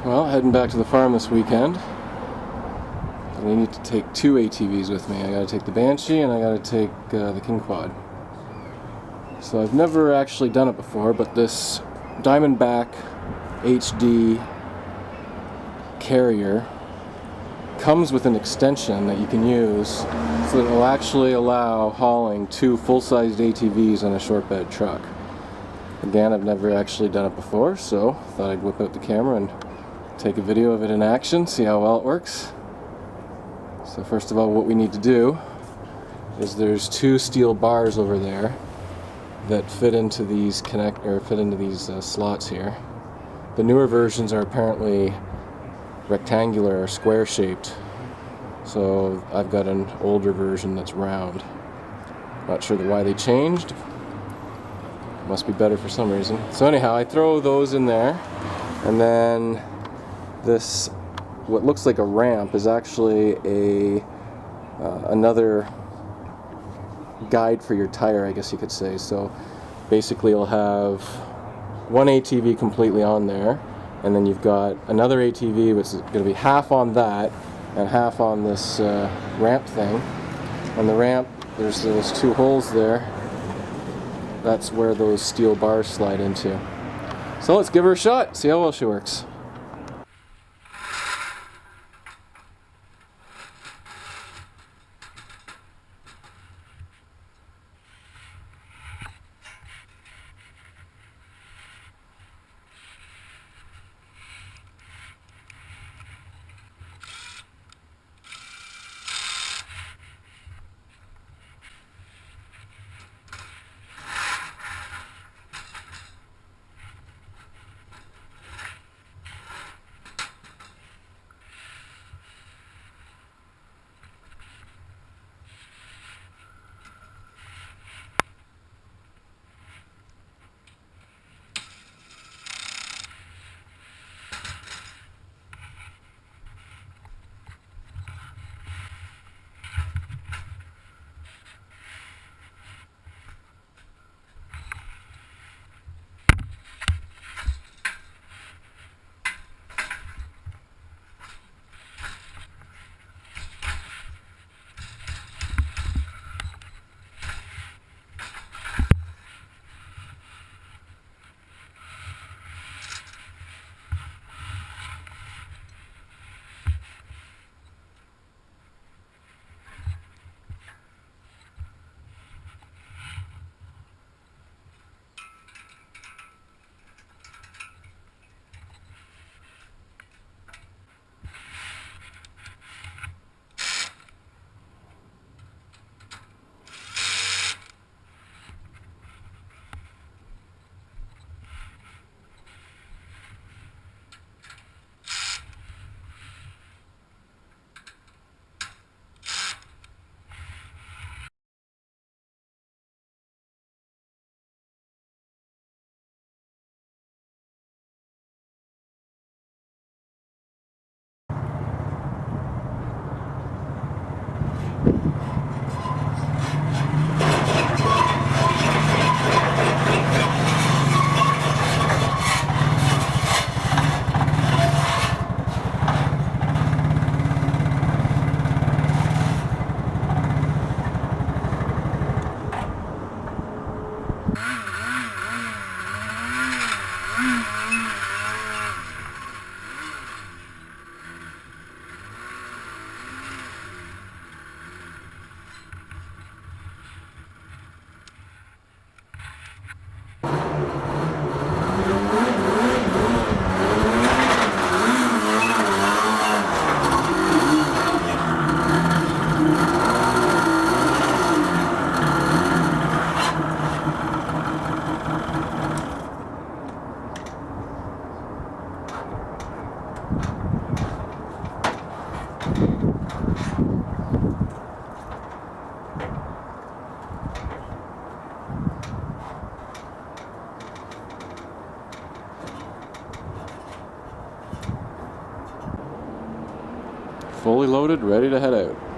Well, heading back to the farm this weekend. I need to take two ATVs with me. I gotta take the Banshee and I gotta take the King Quad. So I've never actually done it before, but this Diamondback HD carrier comes with an extension that you can use so that it will actually allow hauling two full-sized ATVs on a short bed truck. Again, I've never actually done it before, so thought I'd whip out the camera and take a video of it in action, see how well it works. So first of all, what we need to do is there's two steel bars over there that fit into these slots here. The newer versions are apparently rectangular or square shaped, so I've got an older version that's round. Not sure why they changed. Must be better for some reason. So anyhow, I throw those in there, and then this, what looks like a ramp, is actually another guide for your tire, I guess you could say. So basically you'll have one ATV completely on there, and then you've got another ATV which is going to be half on that and half on this ramp thing. On the ramp, there's those two holes there. That's where those steel bars slide into. So let's give her a shot, see how well she works. Fully loaded, ready to head out.